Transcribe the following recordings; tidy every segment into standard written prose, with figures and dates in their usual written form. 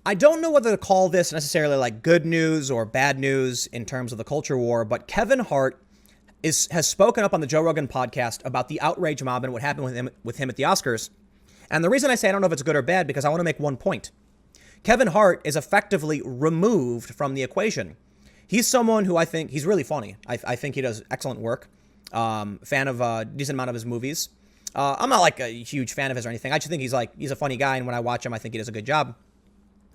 I don't know whether to call this necessarily like good news or bad news in terms of the culture war, but Kevin Hart has spoken up on the Joe Rogan podcast about the outrage mob and what happened with him at the Oscars. And the reason I say I don't know if it's good or bad, because I want to make one point. Kevin Hart is effectively removed from the equation. He's someone who I think he's really funny. I think he does excellent work. Fan of a decent amount of his movies. I'm not like a huge fan of his or anything. I just think he's a funny guy. And when I watch him, I think he does a good job.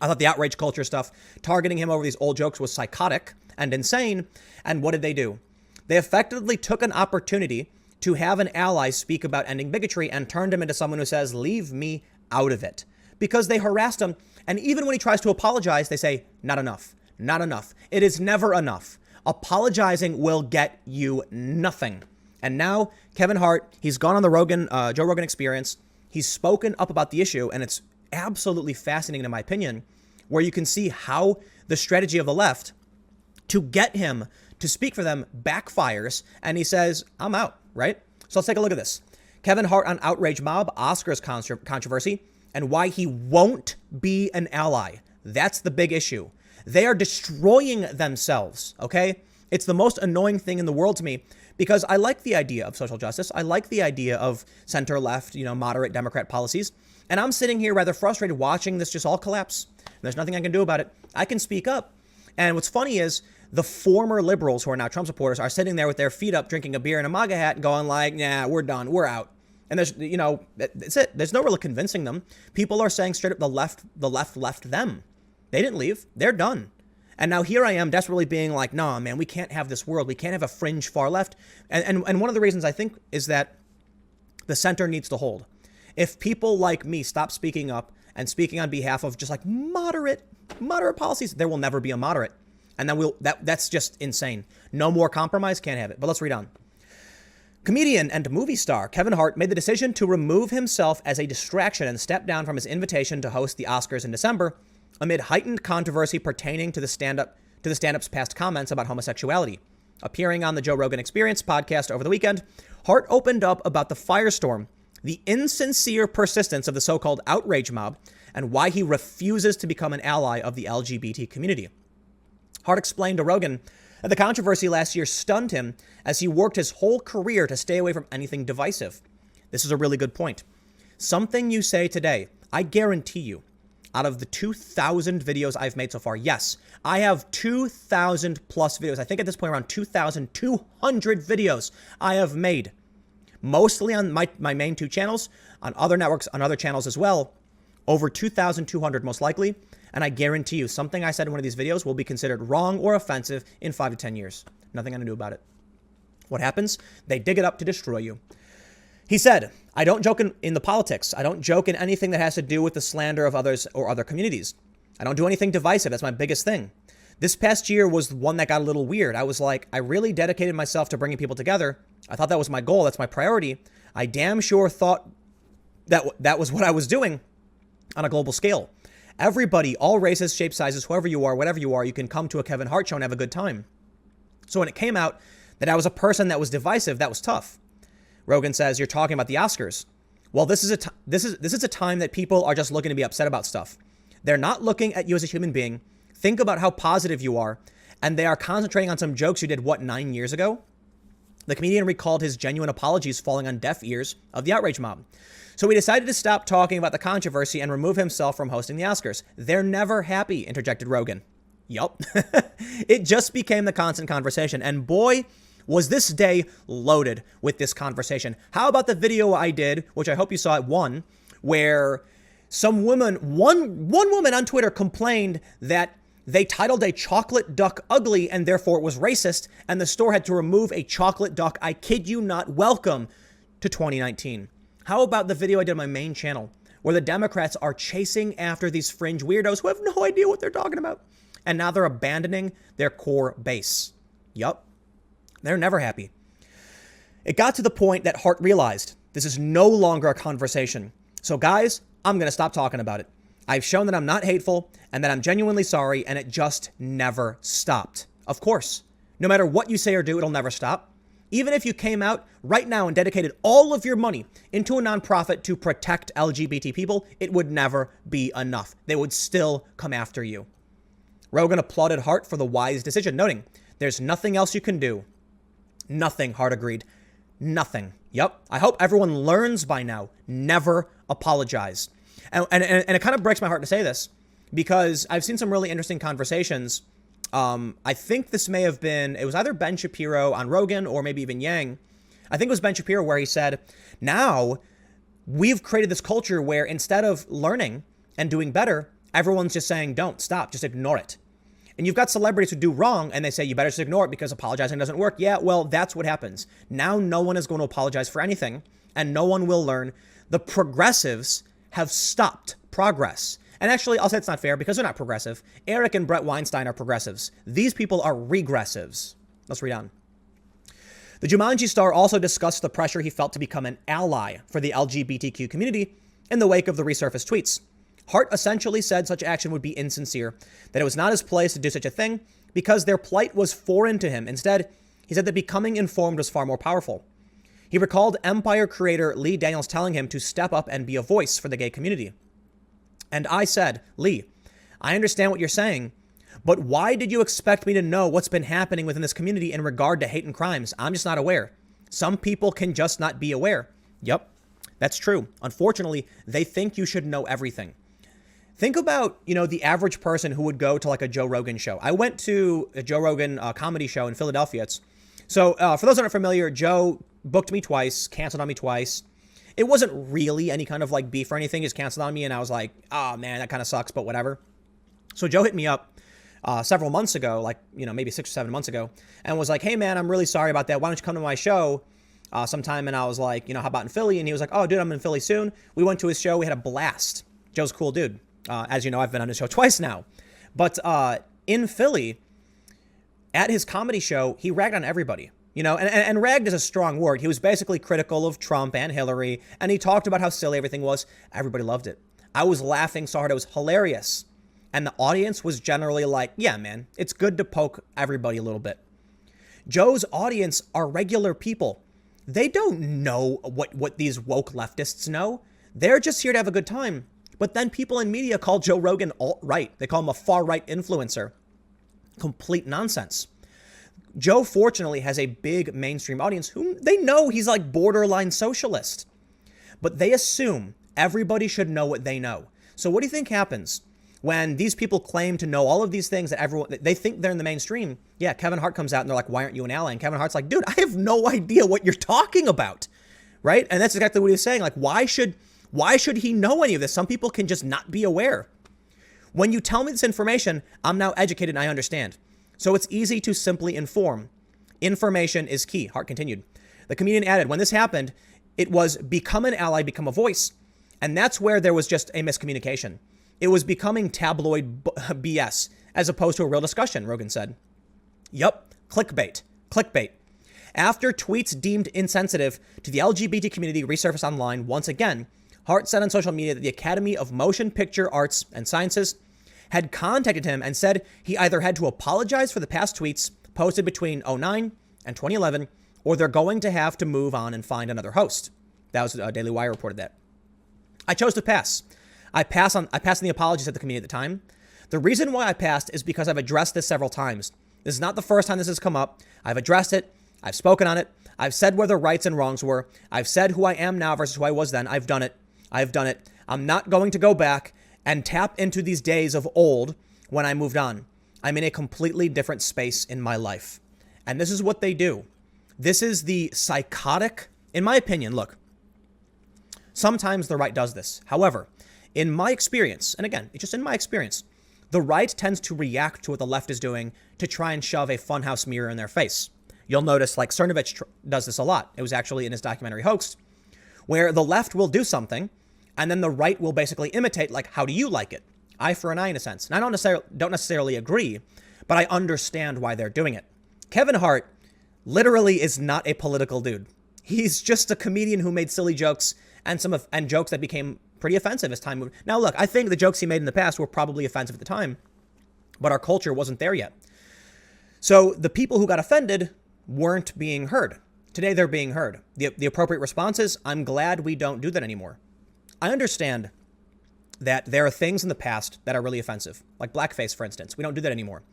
I thought the outrage culture stuff, targeting him over these old jokes, was psychotic and insane. And what did they do? They effectively took an opportunity to have an ally speak about ending bigotry and turned him into someone who says, leave me out of it. Because they harassed him. And even when he tries to apologize, they say, not enough, not enough. It is never enough. Apologizing will get you nothing. And now Kevin Hart, he's gone on the Joe Rogan Experience. He's spoken up about the issue, and it's absolutely fascinating, in my opinion, where you can see how the strategy of the left to get him to speak for them backfires, and he says, I'm out, right? So let's take a look at this. Kevin Hart on Outrage Mob, Oscars controversy, and why he won't be an ally. That's the big issue. They are destroying themselves, okay? It's the most annoying thing in the world to me, because I like the idea of social justice. I like the idea of center-left, moderate Democrat policies. And I'm sitting here rather frustrated watching this just all collapse. There's nothing I can do about it. I can speak up. And what's funny is the former liberals who are now Trump supporters are sitting there with their feet up, drinking a beer and a MAGA hat and going like, nah, we're done. We're out. And there's, that's it. There's no really convincing them. People are saying straight up the left left them. They didn't leave. They're done. And now here I am desperately being like, nah, man, we can't have this world. We can't have a fringe far left. And one of the reasons I think is that the center needs to hold. If people like me stop speaking up and speaking on behalf of just like moderate policies, there will never be a moderate. And then that's just insane. No more compromise, can't have it. But let's read on. Comedian and movie star Kevin Hart made the decision to remove himself as a distraction and step down from his invitation to host the Oscars in December amid heightened controversy pertaining to the stand-up's past comments about homosexuality. Appearing on the Joe Rogan Experience podcast over the weekend, Hart opened up about the firestorm, the insincere persistence of the so-called outrage mob, and why he refuses to become an ally of the LGBT community. Hart explained to Rogan that the controversy last year stunned him as he worked his whole career to stay away from anything divisive. This is a really good point. Something you say today, I guarantee you, out of the 2,000 videos I've made so far, yes, I have 2,000 plus videos. I think at this point around 2,200 videos I have made. Mostly on my main two channels, on other networks, on other channels as well. Over 2,200 most likely. And I guarantee you something I said in one of these videos will be considered wrong or offensive in 5 to 10 years. Nothing I can do about it. What happens? They dig it up to destroy you. He said, I don't joke in the politics. I don't joke in anything that has to do with the slander of others or other communities. I don't do anything divisive. That's my biggest thing. This past year was one that got a little weird. I was like, I really dedicated myself to bringing people together. I thought that was my goal. That's my priority. I damn sure thought that was what I was doing on a global scale. Everybody, all races, shapes, sizes, whoever you are, whatever you are, you can come to a Kevin Hart show and have a good time. So when it came out that I was a person that was divisive, that was tough. Rogan says, you're talking about the Oscars. Well, this is a time that people are just looking to be upset about stuff. They're not looking at you as a human being. Think about how positive you are. And they are concentrating on some jokes you did, 9 years ago? The comedian recalled his genuine apologies falling on deaf ears of the outrage mob. So he decided to stop talking about the controversy and remove himself from hosting the Oscars. They're never happy, interjected Rogan. Yup. It just became the constant conversation. And boy, was this day loaded with this conversation. How about the video I did, which I hope you saw at 1, where some woman, one woman on Twitter complained that they titled a chocolate duck ugly and therefore it was racist, and the store had to remove a chocolate duck. I kid you not. Welcome to 2019. How about the video I did on my main channel where the Democrats are chasing after these fringe weirdos who have no idea what they're talking about, and now they're abandoning their core base. Yup. They're never happy. It got to the point that Hart realized this is no longer a conversation. So guys, I'm going to stop talking about it. I've shown that I'm not hateful and that I'm genuinely sorry, and it just never stopped. Of course, no matter what you say or do, it'll never stop. Even if you came out right now and dedicated all of your money into a nonprofit to protect LGBT people, it would never be enough. They would still come after you. Rogan applauded Hart for the wise decision, noting, "There's nothing else you can do." Nothing, Hart agreed. Nothing. Yep. I hope everyone learns by now. Never apologize. And it kind of breaks my heart to say this because I've seen some really interesting conversations. I think this may have been, it was either Ben Shapiro on Rogan or maybe even Yang. I think it was Ben Shapiro where he said, now we've created this culture where instead of learning and doing better, everyone's just saying, don't, stop, just ignore it. And you've got celebrities who do wrong and they say, you better just ignore it because apologizing doesn't work. Yeah, well, that's what happens. Now no one is going to apologize for anything and no one will learn. The progressives have stopped progress. And actually, I'll say it's not fair because they're not progressive. Eric and Brett Weinstein are progressives. These people are regressives. Let's read on. The Jumanji star also discussed the pressure he felt to become an ally for the LGBTQ community in the wake of the resurfaced tweets. Hart essentially said such action would be insincere, that it was not his place to do such a thing because their plight was foreign to him. Instead, he said that becoming informed was far more powerful. He recalled Empire creator Lee Daniels telling him to step up and be a voice for the gay community. And I said, Lee, I understand what you're saying, but why did you expect me to know what's been happening within this community in regard to hate and crimes? I'm just not aware. Some people can just not be aware. Yep, that's true. Unfortunately, they think you should know everything. Think about, the average person who would go to like a Joe Rogan show. I went to a Joe Rogan comedy show in Philadelphia. For those that aren't familiar, Joe booked me twice, canceled on me twice. It wasn't really any kind of like beef or anything, just canceled on me. And I was like, oh man, that kind of sucks, but whatever. So Joe hit me up several months ago, maybe 6 or 7 months ago, and was like, hey man, I'm really sorry about that. Why don't you come to my show sometime? And I was like, how about in Philly? And he was like, oh dude, I'm in Philly soon. We went to his show. We had a blast. Joe's a cool dude. As you know, I've been on his show twice now. But in Philly, at his comedy show, he ragged on everybody. And ragged is a strong word. He was basically critical of Trump and Hillary, and he talked about how silly everything was. Everybody loved it. I was laughing so hard, it was hilarious. And the audience was generally like, yeah, man, it's good to poke everybody a little bit. Joe's audience are regular people. They don't know what these woke leftists know. They're just here to have a good time. But then people in media call Joe Rogan alt-right. They call him a far-right influencer. Complete nonsense. Joe, fortunately, has a big mainstream audience who they know he's like borderline socialist. But they assume everybody should know what they know. So what do you think happens when these people claim to know all of these things that they think they're in the mainstream? Yeah, Kevin Hart comes out and they're like, why aren't you an ally? And Kevin Hart's like, dude, I have no idea what you're talking about. Right? And that's exactly what he was saying. Like, why should he know any of this? Some people can just not be aware. When you tell me this information, I'm now educated and I understand. So it's easy to simply inform. Information is key, Hart continued. The comedian added, when this happened, it was become an ally, become a voice. And that's where there was just a miscommunication. It was becoming tabloid BS as opposed to a real discussion, Rogan said. Yup, clickbait. After tweets deemed insensitive to the LGBT community resurfaced online once again, Hart said on social media that the Academy of Motion Picture Arts and Sciences had contacted him and said he either had to apologize for the past tweets posted between 2009 and 2011, or they're going to have to move on and find another host. That was Daily Wire reported that. I chose to pass. I passed on the apologies at the committee at the time. The reason why I passed is because I've addressed this several times. This is not the first time this has come up. I've addressed it. I've spoken on it. I've said where the rights and wrongs were. I've said who I am now versus who I was then. I've done it. I'm not going to go back and tap into these days of old when I moved on. I'm in a completely different space in my life. And this is what they do. This is the psychotic, in my opinion, look, sometimes the right does this. However, in my experience, and again, it's just in my experience, the right tends to react to what the left is doing to try and shove a funhouse mirror in their face. You'll notice like Cernovich does this a lot. It was actually in his documentary Hoaxed, where the left will do something and then the right will basically imitate, like, how do you like it? Eye for an eye in a sense. And I don't necessarily agree, but I understand why they're doing it. Kevin Hart literally is not a political dude. He's just a comedian who made silly jokes and jokes that became pretty offensive as time moved. Now, look, I think the jokes he made in the past were probably offensive at the time, but our culture wasn't there yet. So the people who got offended weren't being heard. Today they're being heard. The appropriate response is, I'm glad we don't do that anymore. I understand that there are things in the past that are really offensive, like blackface, for instance. We don't do that anymore.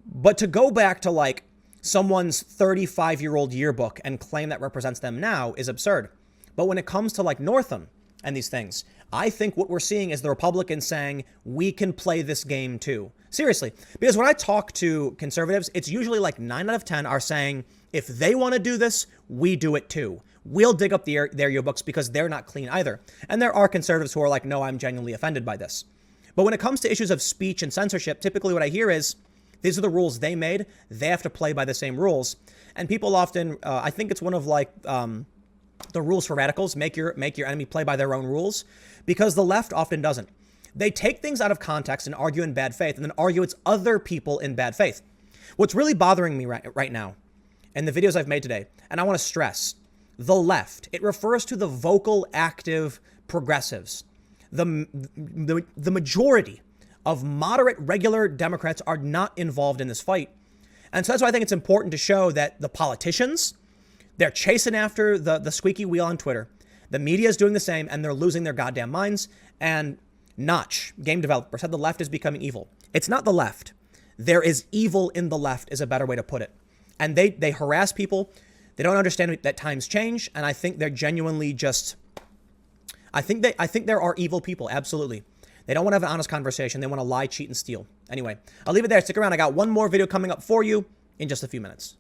But to go back to like someone's 35-year-old yearbook and claim that represents them now is absurd. But when it comes to like Northam and these things, I think what we're seeing is the Republicans saying, we can play this game too. Seriously, because when I talk to conservatives, it's usually like 9 out of 10 are saying, if they want to do this, we do it too. We'll dig up their yearbooks because they're not clean either. And there are conservatives who are like, no, I'm genuinely offended by this. But when it comes to issues of speech and censorship, typically what I hear is, these are the rules they made. They have to play by the same rules. And people often, I think it's one of like the rules for radicals, make your enemy play by their own rules, because the left often doesn't. They take things out of context and argue in bad faith and then argue it's other people in bad faith. What's really bothering me right now in the videos I've made today, and I want to stress, the left, it refers to the vocal, active progressives. The majority of moderate, regular Democrats are not involved in this fight. And so that's why I think it's important to show that the politicians, they're chasing after the squeaky wheel on Twitter. The media is doing the same, and they're losing their goddamn minds. And Notch, game developer, said the left is becoming evil. It's not the left. There is evil in the left is a better way to put it. And they harass people. They don't understand that times change. And I think they're genuinely just, I think there are evil people. Absolutely. They don't want to have an honest conversation. They want to lie, cheat, and steal. Anyway, I'll leave it there. Stick around. I got one more video coming up for you in just a few minutes.